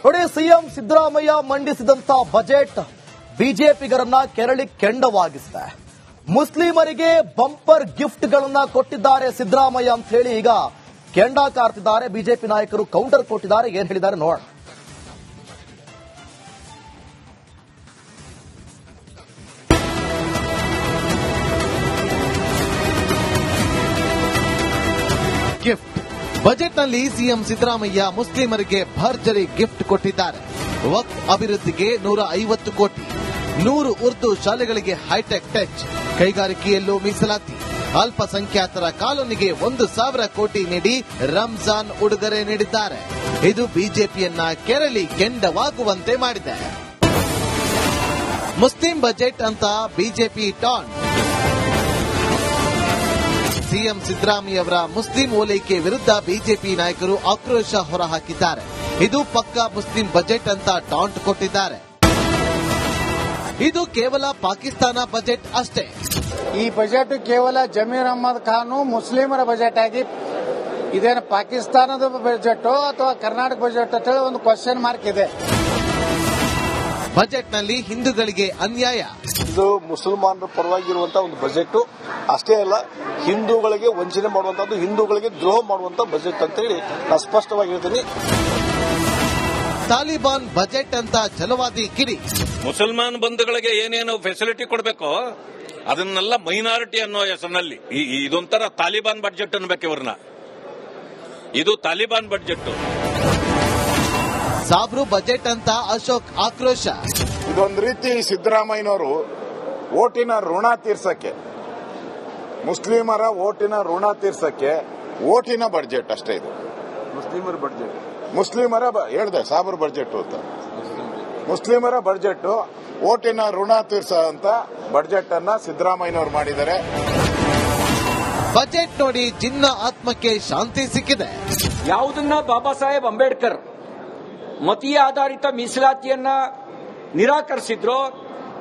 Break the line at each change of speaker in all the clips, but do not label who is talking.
ನೋಡಿ, CM Siddaramaiah ಮಂಡಿಸಿದಂತ budget ಬಿಜೆಪಿಗರನ್ನ ಕೆರಳಿ ಕೆಂಡವಾಗಿಸಿದೆ. ಮುಸ್ಲಿಮರಿಗೆ bumper gift ಗಳನ್ನ ಕೊಟ್ಟಿದ್ದಾರೆ ಸಿದ್ದರಾಮಯ್ಯ ಅಂತ ಹೇಳಿ ಈಗ ಕೆಂಡ ಕಾರ್ತಿದ್ದಾರೆ. ಬಿಜೆಪಿ ನಾಯಕರು ಕೌಂಟರ್ ಕೊಟ್ಟಿದ್ದಾರೆ. ಏನ್ ಹೇಳಿದ್ದಾರೆ ನೋಡೋಣ.
ಗಿಫ್ಟ್ ಬಜೆಟ್ನಲ್ಲಿ ಸಿಎಂ ಸಿದ್ದರಾಮಯ್ಯ ಮುಸ್ಲಿಮರಿಗೆ ಭರ್ಜರಿ ಗಿಫ್ಟ್ ಕೊಟ್ಟಿದ್ದಾರೆ. ವಕ್ಫ್ ಅಭಿವೃದ್ಧಿಗೆ 150 ಕೋಟಿ, 100 ಉರ್ದು ಶಾಲೆಗಳಿಗೆ ಹೈಟೆಕ್ ಟಚ್, ಕೈಗಾರಿಕೆಯಲ್ಲೂ ಮೀಸಲಾತಿ, ಅಲ್ಪಸಂಖ್ಯಾತರ ಕಾಲೋನಿಗೆ 1,000 ಕೋಟಿ ನೀಡಿ ರಂಜಾನ್ ಉಡುಗೊರೆ ನೀಡಿದ್ದಾರೆ. ಇದು ಬಿಜೆಪಿಯನ್ನ ಕೆರಳಿ ಕೆಂಡವಾಗುವಂತೆ ಮಾಡಿದೆ. ಮುಸ್ಲಿಂ ಬಜೆಟ್ ಅಂತ ಬಿಜೆಪಿ ಟಾನ್. ಸಿಎಂ ಸಿದ್ದರಾಮಯ್ಯ ಅವರ ಮುಸ್ಲಿಂ ಓಲೈಕೆ ವಿರುದ್ಧ ಬಿಜೆಪಿ ನಾಯಕರು ಆಕ್ರೋಶ ಹೊರಹಾಕಿದ್ದಾರೆ. ಇದು ಪಕ್ಕಾ ಮುಸ್ಲಿಂ ಬಜೆಟ್ ಅಂತ ಟಾಂಟ್ ಕೊಟ್ಟಿದ್ದಾರೆ. ಇದು ಕೇವಲ ಪಾಕಿಸ್ತಾನ ಬಜೆಟ್ ಅಷ್ಟೇ.
ಈ ಬಜೆಟ್ ಕೇವಲ ಜಮೀರ್ ಅಹಮದ್ ಖಾನ್ ಮುಸ್ಲಿಮರ ಬಜೆಟ್ ಆಗಿ ಇದೇನು ಪಾಕಿಸ್ತಾನದ ಬಜೆಟ್ ಅಥವಾ ಕರ್ನಾಟಕ ಬಜೆಟ್ ಅಂತ ಹೇಳಿ ಒಂದು ಕ್ವಶನ್ ಮಾರ್ಕ್ ಇದೆ.
ಬಜೆಟ್ನಲ್ಲಿ ಹಿಂದೂಗಳಿಗೆ ಅನ್ಯಾಯ.
ಇದು ಮುಸಲ್ಮಾನರ ಪರವಾಗಿರುವಂತಹ ಒಂದು ಬಜೆಟ್ ಅಷ್ಟೇ ಅಲ್ಲ, ಹಿಂದೂಗಳಿಗೆ ವಂಚನೆ ಮಾಡುವಂತದ್ದು, ಹಿಂದೂಗಳಿಗೆ ದ್ರೋಹ ಮಾಡುವಂತ ಬಜೆಟ್ ಅಂತ ಹೇಳಿ ನಾನು ಸ್ಪಷ್ಟವಾಗಿ ಹೇಳ್ತೀನಿ.
ತಾಲಿಬಾನ್ ಬಜೆಟ್ ಅಂತ ಛಲವಾದಿ ಕಿಡಿ.
ಮುಸಲ್ಮಾನ್ ಬಂಧುಗಳಿಗೆ ಏನೇನು ಫೆಸಿಲಿಟಿ ಕೊಡಬೇಕೋ ಅದನ್ನೆಲ್ಲ ಮೈನಾರಿಟಿ ಅನ್ನೋ ಹೆಸರಿನಲ್ಲಿ ಇದೊಂಥರ ತಾಲಿಬಾನ್ ಬಜೆಟ್ ಅನ್ಬೇಕು ಇವ್ರನ್ನ. ಇದು ತಾಲಿಬಾನ್ ಬಜೆಟ್.
ಸಾಬ್ರು ಬಜೆಟ್ ಅಂತ ಅಶೋಕ್ ಆಕ್ರೋಶ.
ಇದೊಂದು ರೀತಿ ಸಿದ್ದರಾಮಯ್ಯನವರು ಓಟಿನ ಋಣ ತೀರ್ಸಕ್ಕೆ, ಮುಸ್ಲಿಮರ ಓಟಿನ ಋಣ ತೀರ್ಸಕ್ಕೆ ಓಟಿನ ಬಜೆಟ್ ಅಷ್ಟೇ. ಇದು
ಮುಸ್ಲಿಮರ ಬಜೆಟ್,
ಮುಸ್ಲಿಮರ ಹೇಳ್ದೆ ಸಾಬರ್ ಬಜೆಟ್ ಅಂತ. ಮುಸ್ಲಿಮರ ಬಜೆಟ್ ಓಟಿನ ಋಣ ತೀರ್ಸ ಅಂತ ಬಜೆಟ್ ಅನ್ನ ಸಿದ್ದರಾಮಯ್ಯನವರು ಮಾಡಿದ್ದಾರೆ.
ಬಜೆಟ್ ನೋಡಿ ಜಿನ್ನ ಆತ್ಮಕ್ಕೆ ಶಾಂತಿ ಸಿಕ್ಕಿದೆ.
ಯಾವುದನ್ನ ಬಾಬಾ ಸಾಹೇಬ್ ಅಂಬೇಡ್ಕರ್ ಮತೀಯ ಆಧಾರಿತ ಮೀಸಲಾತಿಯನ್ನ ನಿರಾಕರಿಸಿದ್ರು,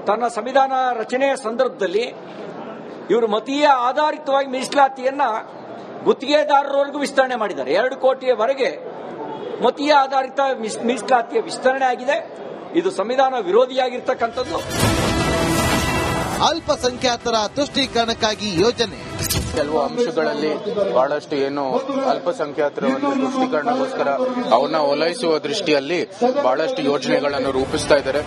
ತನ್ನ ಸಂವಿಧಾನ ರಚನೆಯ ಸಂದರ್ಭದಲ್ಲಿ ಇವರು ಮತೀಯ ಆಧಾರಿತವಾಗಿ ಮೀಸಲಾತಿಯನ್ನ ಗುತ್ತಿಗೆದಾರರವರೆಗೂ ವಿಸ್ತರಣೆ ಮಾಡಿದ್ದಾರೆ. 2 ಕೋಟಿಯವರೆಗೆ ಮತೀಯ ಆಧಾರಿತ ಮೀಸಲಾತಿಯ ವಿಸ್ತರಣೆ ಆಗಿದೆ. ಇದು ಸಂವಿಧಾನ ವಿರೋಧಿಯಾಗಿರ್ತಕ್ಕಂಥದ್ದು.
ಅಲ್ಪಸಂಖ್ಯಾತರ ತುಷ್ಟೀಕರಣಕ್ಕಾಗಿ ಯೋಜನೆ.
ಕೆಲವು ಅಂಶಗಳಲ್ಲಿ ಬಹಳಷ್ಟು ಏನು ಅಲ್ಪಸಂಖ್ಯಾತರ ಒಂದು ತುಷ್ಟೀಕರಣಕ್ಕೋಸ್ಕರ ಅವನ್ನ ಓಲೈಸುವ ದೃಷ್ಟಿಯಲ್ಲಿ ಬಹಳಷ್ಟು ಯೋಜನೆಗಳನ್ನು ರೂಪಿಸ್ತಾ ಇದ್ದಾರೆ.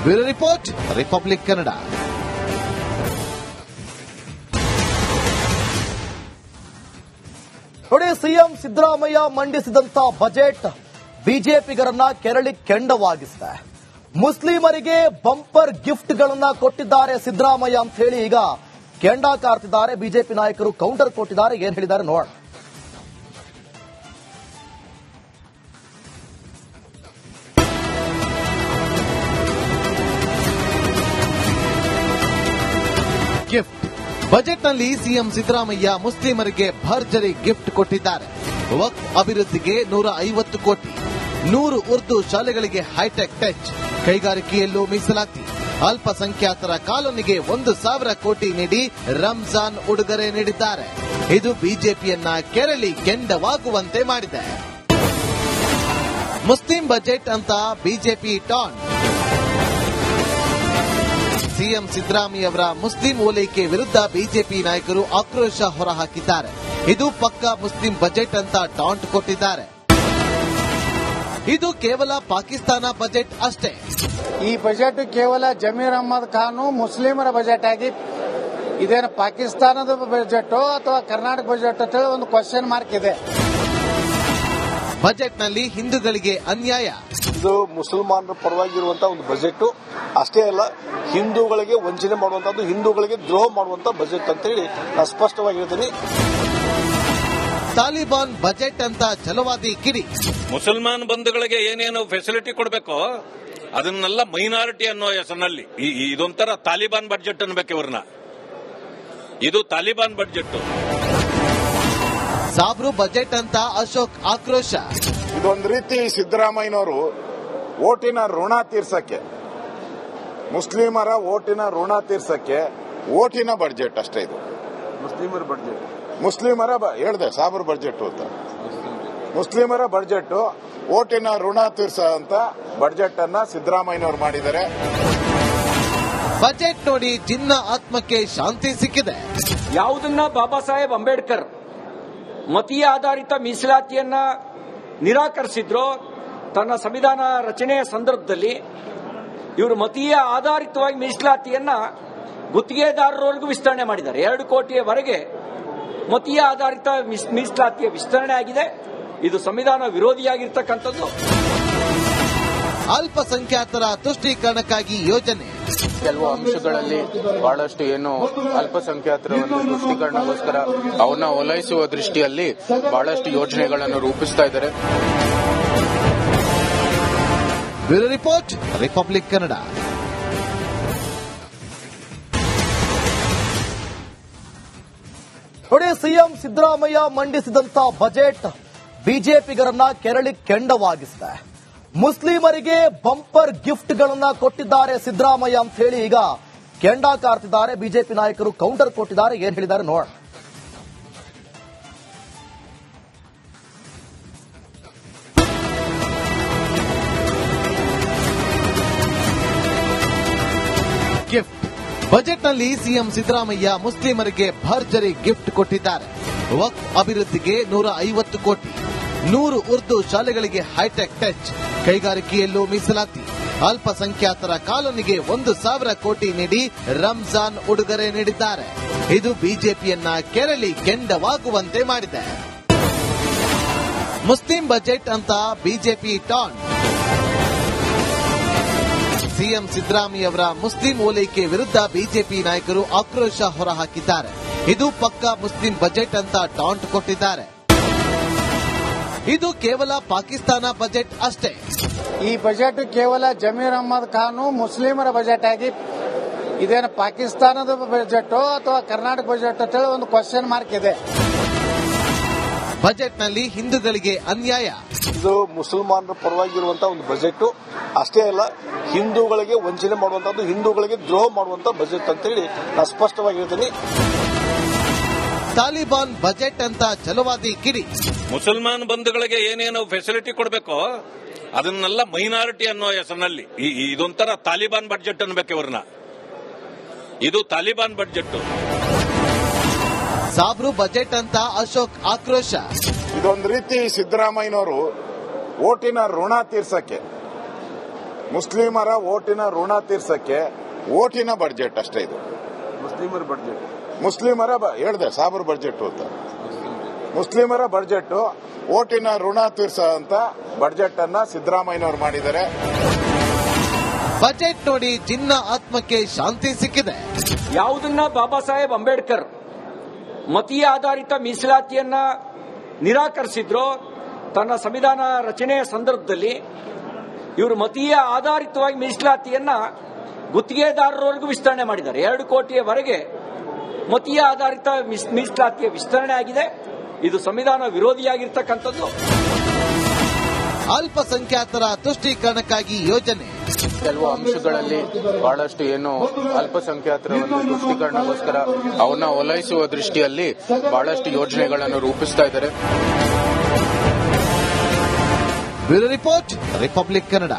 Bureau report, republic Kannada.
ನೋಡಿ, ಸಿಎಂ ಸಿದ್ದರಾಮಯ್ಯ ಮಂಡಿಸಿದಂತ ಬಜೆಟ್ ಬಿಜೆಪಿಗರನ್ನ ಕೆರಳಿ ಕೆಂಡವಾಗಿಸಿದೆ. ಮುಸ್ಲಿಮರಿಗೆ ಬಂಪರ್ ಗಿಫ್ಟ್ ಗಳನ್ನ ಕೊಟ್ಟಿದ್ದಾರೆ ಸಿದ್ದರಾಮಯ್ಯ ಅಂತ ಹೇಳಿ ಈಗ ಕೆಂಡ ಕಾರ್ತಿದ್ದಾರೆ. ಬಿಜೆಪಿ ನಾಯಕರು ಕೌಂಟರ್ ಕೊಟ್ಟಿದ್ದಾರೆ. ಏನ್ ಹೇಳಿದ್ದಾರೆ ನೋಡೋಣ.
ಗಿಫ್ಟ್ ಬಜೆಟ್ನಲ್ಲಿ ಸಿಎಂ ಸಿದ್ದರಾಮಯ್ಯ ಮುಸ್ಲಿಮರಿಗೆ ಭರ್ಜರಿ ಗಿಫ್ಟ್ ಕೊಟ್ಟಿದ್ದಾರೆ. ವಕ್ಫ್ ಅಭಿವೃದ್ಧಿಗೆ 150 ಕೋಟಿ, 100 ಉರ್ದು ಶಾಲೆಗಳಿಗೆ ಹೈಟೆಕ್ ಟಚ್, ಕೈಗಾರಿಕೆಯಲ್ಲೂ ಮೀಸಲಾತಿ, ಅಲ್ಪಸಂಖ್ಯಾತರ ಕಾಲೋನಿಗೆ 1,000 ಕೋಟಿ ನೀಡಿ ರಂಜಾನ್ ಉಡುಗೊರೆ ನೀಡಿದ್ದಾರೆ. ಇದು ಬಿಜೆಪಿಯನ್ನ ಕೆರಳಿ ಕೆಂಡವಾಗುವಂತೆ ಮಾಡಿದೆ. ಮುಸ್ಲಿಂ ಬಜೆಟ್ ಅಂತ ಬಿಜೆಪಿ ಟಾನ್. ಸಿಎಂ ಸಿದ್ದರಾಮಯ್ಯ ಅವರ ಮುಸ್ಲಿಂ ಓಲೈಕೆ ವಿರುದ್ಧ ಬಿಜೆಪಿ ನಾಯಕರು ಆಕ್ರೋಶ ಹೊರಹಾಕಿದ್ದಾರೆ. ಇದು ಪಕ್ಕಾ ಮುಸ್ಲಿಂ ಬಜೆಟ್ ಅಂತ ಟಾಂಟ್ ಕೊಟ್ಟಿದ್ದಾರೆ. ಇದು ಕೇವಲ ಪಾಕಿಸ್ತಾನ ಬಜೆಟ್ ಅಷ್ಟೇ.
ಈ ಬಜೆಟ್ ಕೇವಲ ಜಮೀರ್ ಅಹಮದ್ ಖಾನ್ ಮುಸ್ಲಿಮರ ಬಜೆಟ್ ಆಗಿ ಇದೇನು ಪಾಕಿಸ್ತಾನದ ಬಜೆಟ್ ಅಥವಾ ಕರ್ನಾಟಕ ಬಜೆಟ್ ಅಂತ ಹೇಳಿ ಒಂದು ಕ್ವಶನ್ ಮಾರ್ಕ್ ಇದೆ.
ಬಜೆಟ್ನಲ್ಲಿ ಹಿಂದೂಗಳಿಗೆ ಅನ್ಯಾಯ.
ಇದು ಮುಸಲ್ಮಾನರ ಪರವಾಗಿರುವಂತಹ ಒಂದು ಬಜೆಟ್ ಅಷ್ಟೇ ಅಲ್ಲ, ಹಿಂದೂಗಳಿಗೆ ವಂಚನೆ ಮಾಡುವಂತದ್ದು, ಹಿಂದೂಗಳಿಗೆ ದ್ರೋಹ ಮಾಡುವಂತ ಬಜೆಟ್ ಅಂತ ಹೇಳಿ ನಾನು ಸ್ಪಷ್ಟವಾಗಿ ಹೇಳ್ತೀನಿ.
ತಾಲಿಬಾನ್ ಬಜೆಟ್ ಅಂತ ಛಲವಾದಿ ಕಿಡಿ.
ಮುಸಲ್ಮಾನ್ ಬಂಧುಗಳಿಗೆ ಏನೇನು ಫೆಸಿಲಿಟಿ ಕೊಡಬೇಕೋ ಅದನ್ನೆಲ್ಲ ಮೈನಾರಿಟಿ ಅನ್ನೋ ಹೆಸರಿನಲ್ಲಿ ಇದೊಂಥರ ತಾಲಿಬಾನ್ ಬಜೆಟ್ ಅನ್ಬೇಕು ಇವ್ರನ್ನ. ಇದು ತಾಲಿಬಾನ್ ಬಜೆಟ್.
ಸಾಬ್ರು ಬಜೆಟ್ ಅಂತ ಅಶೋಕ್ ಆಕ್ರೋಶ.
ಇದೊಂದು ರೀತಿ ಸಿದ್ದರಾಮಯ್ಯನವರು ಓಟಿನ ಋಣ ತೀರ್ಸಕ್ಕೆ, ಮುಸ್ಲಿಮರ ಓಟಿನ ಋಣ ತೀರ್ಸಕ್ಕೆ ಓಟಿನ ಬಜೆಟ್ ಅಷ್ಟೇ. ಇದು
ಮುಸ್ಲಿಮರ ಬಜೆಟ್,
ಮುಸ್ಲಿಮರ ಹೇಳ್ದೆ ಸಾಬರ್ ಬಜೆಟ್ ಅಂತ. ಮುಸ್ಲಿಮರ ಬಜೆಟ್ ಓಟಿನ ಋಣ ತೀರ್ಸಂತ ಬಜೆಟ್ ಅನ್ನ ಸಿದ್ದರಾಮಯ್ಯನವರು ಮಾಡಿದ್ದಾರೆ.
ಬಜೆಟ್ ನೋಡಿ ಜಿನ್ನ ಆತ್ಮಕ್ಕೆ ಶಾಂತಿ ಸಿಕ್ಕಿದೆ.
ಯಾವುದನ್ನ ಬಾಬಾ ಸಾಹೇಬ್ ಅಂಬೇಡ್ಕರ್ ಮತೀಯ ಆಧಾರಿತ ಮೀಸಲಾತಿಯನ್ನ ನಿರಾಕರಿಸಿದ್ರು, ತನ್ನ ಸಂವಿಧಾನ ರಚನೆಯ ಸಂದರ್ಭದಲ್ಲಿ ಇವರು ಮತೀಯ ಆಧಾರಿತವಾಗಿ ಮೀಸಲಾತಿಯನ್ನ ಗುತ್ತಿಗೆದಾರರವರೆಗೂ ವಿಸ್ತರಣೆ ಮಾಡಿದ್ದಾರೆ. 2 ಕೋಟಿಯವರೆಗೆ ಮತೀಯ ಆಧಾರಿತ ಮೀಸಲಾತಿಯ ವಿಸ್ತರಣೆ ಆಗಿದೆ. ಇದು ಸಂವಿಧಾನ ವಿರೋಧಿಯಾಗಿರ್ತಕ್ಕಂಥದ್ದು.
ಅಲ್ಪಸಂಖ್ಯಾತರ ತುಷ್ಟೀಕರಣಕ್ಕಾಗಿ ಯೋಜನೆ.
ಕೆಲವು ಅಂಶಗಳಲ್ಲಿ ಬಹಳಷ್ಟು ಏನು ಅಲ್ಪಸಂಖ್ಯಾತರ ಒಂದು ತುಷ್ಟೀಕರಣಕ್ಕೋಸ್ಕರ ಅವನ್ನ ಓಲೈಸುವ ದೃಷ್ಟಿಯಲ್ಲಿ ಬಹಳಷ್ಟು ಯೋಜನೆಗಳನ್ನು ರೂಪಿಸ್ತಾ ಇದ್ದಾರೆ.
Bureau report, republic Kannada.
ನೋಡಿ, ಸಿಎಂ ಸಿದ್ದರಾಮಯ್ಯ ಮಂಡಿಸಿದಂತ ಬಜೆಟ್ ಬಿಜೆಪಿಗರನ್ನ ಕೆರಳಿ ಕೆಂಡವಾಗಿಸಿದೆ. ಮುಸ್ಲಿಮರಿಗೆ ಬಂಪರ್ ಗಿಫ್ಟ್ಗಳನ್ನ ಕೊಟ್ಟಿದ್ದಾರೆ ಸಿದ್ದರಾಮಯ್ಯ ಅಂತ ಹೇಳಿ ಈಗ ಕೆಂಡ ಕಾರ್ತಿದ್ದಾರೆ. ಬಿಜೆಪಿ ನಾಯಕರು ಕೌಂಟರ್ ಕೊಟ್ಟಿದ್ದಾರೆ. ಏನ್ ಹೇಳಿದ್ದಾರೆ ನೋಡೋಣ.
ಗಿಫ್ಟ್ ಬಜೆಟ್ನಲ್ಲಿ ಸಿಎಂ ಸಿದ್ದರಾಮಯ್ಯ ಮುಸ್ಲಿಮರಿಗೆ ಭರ್ಜರಿ ಗಿಫ್ಟ್ ಕೊಟ್ಟಿದ್ದಾರೆ. ವಕ್ಫ್ ಅಭಿವೃದ್ಧಿಗೆ 150 ಕೋಟಿ, 100 ಉರ್ದು ಶಾಲೆಗಳಿಗೆ ಹೈಟೆಕ್ ಟಚ್, ಕೈಗಾರಿಕೆಯಲ್ಲೂ ಮೀಸಲಾತಿ, ಅಲ್ಪಸಂಖ್ಯಾತರ ಕಾಲೋನಿಗೆ 1,000 ಕೋಟಿ ನೀಡಿ ರಂಜಾನ್ ಉಡುಗೊರೆ ನೀಡಿದ್ದಾರೆ. ಇದು ಬಿಜೆಪಿಯನ್ನ ಕೆರಳಿ ಕೆಂಡವಾಗುವಂತೆ ಮಾಡಿದೆ. ಮುಸ್ಲಿಂ ಬಜೆಟ್ ಅಂತ ಬಿಜೆಪಿ ಟಾನ್. ಸಿಎಂ ಸಿದ್ದರಾಮಯ್ಯವರ ಮುಸ್ಲಿಂ ಓಲೈಕೆ ವಿರುದ್ಧ ಬಿಜೆಪಿ ನಾಯಕರು ಆಕ್ರೋಶ ಹೊರಹಾಕಿದ್ದಾರೆ. ಇದು ಪಕ್ಕಾ ಮುಸ್ಲಿಂ ಬಜೆಟ್ ಅಂತ ಟಾಂಟ್ ಕೊಟ್ಟಿದ್ದಾರೆ. ಇದು ಕೇವಲ ಪಾಕಿಸ್ತಾನ ಬಜೆಟ್ ಅಷ್ಟೇ.
ಈ ಬಜೆಟ್ ಕೇವಲ ಜಮೀರ್ ಅಹ್ಮದ್ ಖಾನ್ ಮುಸ್ಲಿಮರ ಬಜೆಟ್ ಆಗಿ ಇದೇನು ಪಾಕಿಸ್ತಾನದ ಬಜೆಟ್ ಅಥವಾ ಕರ್ನಾಟಕ ಬಜೆಟ್ ಅಂತ ಹೇಳಿ ಒಂದು ಕ್ವಶನ್ ಮಾರ್ಕ್ ಇದೆ.
ಬಜೆಟ್ನಲ್ಲಿ ಹಿಂದೂಗಳಿಗೆ ಅನ್ಯಾಯ.
ಇದು ಮುಸಲ್ಮಾನರ ಪರವಾಗಿರುವಂತಹ ಒಂದು ಬಜೆಟ್ ಅಷ್ಟೇ ಅಲ್ಲ, ಹಿಂದೂಗಳಿಗೆ ವಂಚನೆ ಮಾಡುವಂತದ್ದು, ಹಿಂದೂಗಳಿಗೆ ದ್ರೋಹ ಮಾಡುವಂತ ಬಜೆಟ್ ಅಂತ ಹೇಳಿ ನಾನು ಸ್ಪಷ್ಟವಾಗಿ ಹೇಳ್ತೀನಿ.
ತಾಲಿಬಾನ್ ಬಜೆಟ್ ಅಂತ ಛಲವಾದಿ ಕಿಡಿ.
ಮುಸಲ್ಮಾನ್ ಬಂಧುಗಳಿಗೆ ಏನೇನು ಫೆಸಿಲಿಟಿ ಕೊಡಬೇಕೋ ಅದನ್ನೆಲ್ಲ ಮೈನಾರಿಟಿ ಅನ್ನೋ ಹೆಸರಿನಲ್ಲಿ ಇದೊಂಥರ ತಾಲಿಬಾನ್ ಬಜೆಟ್ ಅನ್ಬೇಕು ಇವ್ರನ್ನ. ಇದು ತಾಲಿಬಾನ್ ಬಜೆಟ್.
ಸಾಬ್ರು ಬಜೆಟ್ ಅಂತ ಅಶೋಕ್ ಆಕ್ರೋಶ.
ಇದೊಂದು ರೀತಿ ಸಿದ್ದರಾಮಯ್ಯನವರು ಓಟಿನ ಋಣ ತೀರ್ಸಕ್ಕೆ, ಮುಸ್ಲಿಮರ ಓಟಿನ ಋಣ ತೀರ್ಸಕ್ಕೆ ಓಟಿನ ಬಜೆಟ್ ಅಷ್ಟೇ. ಇದು ಮುಸ್ಲಿಮರ ಹೇಳ್ದೆ ಸಾಬರ್ ಬಜೆಟ್ ಅಂತ. ಮುಸ್ಲಿಮರ ಬಜೆಟ್ ಓಟಿನ ಋಣ ತೀರ್ಸಂತ ಬಜೆಟ್ ಅನ್ನ ಸಿದ್ದರಾಮಯ್ಯನವರು ಮಾಡಿದ್ದಾರೆ.
ಬಜೆಟ್ ನೋಡಿ ಜಿನ್ನ ಆತ್ಮಕ್ಕೆ ಶಾಂತಿ ಸಿಕ್ಕಿದೆ.
ಯಾವುದನ್ನ ಬಾಬಾ ಸಾಹೇಬ್ ಅಂಬೇಡ್ಕರ್ ಮತೀಯ ಆಧಾರಿತ ಮೀಸಲಾತಿಯನ್ನ ನಿರಾಕರಿಸಿದ್ರು, ತನ್ನ ಸಂವಿಧಾನ ರಚನೆಯ ಸಂದರ್ಭದಲ್ಲಿ ಇವರು ಮತೀಯ ಆಧಾರಿತವಾಗಿ ಮೀಸಲಾತಿಯನ್ನ ಗುತ್ತಿಗೆದಾರರವರೆಗೂ ವಿಸ್ತರಣೆ ಮಾಡಿದ್ದಾರೆ. 2 ಕೋಟಿಯವರೆಗೆ ಮತೀಯ ಆಧಾರಿತ ಮೀಸಲಾತಿಯ ವಿಸ್ತರಣೆ ಆಗಿದೆ. ಇದು ಸಂವಿಧಾನ ವಿರೋಧಿಯಾಗಿರ್ತಕ್ಕಂಥದ್ದು.
ಅಲ್ಪಸಂಖ್ಯಾತರ ತುಷ್ಟೀಕರಣಕ್ಕಾಗಿ ಯೋಜನೆ.
ಕೆಲವು ಅಂಶಗಳಲ್ಲಿ ಬಹಳಷ್ಟು ಏನು ಅಲ್ಪಸಂಖ್ಯಾತರ ಒಂದು ತುಷ್ಟೀಕರಣಕ್ಕೋಸ್ಕರ ಅವನ್ನ ಓಲೈಸುವ ದೃಷ್ಟಿಯಲ್ಲಿ ಬಹಳಷ್ಟು ಯೋಜನೆಗಳನ್ನು ರೂಪಿಸ್ತಾ ಇದ್ದಾರೆ.
Bureau report, republic Kannada.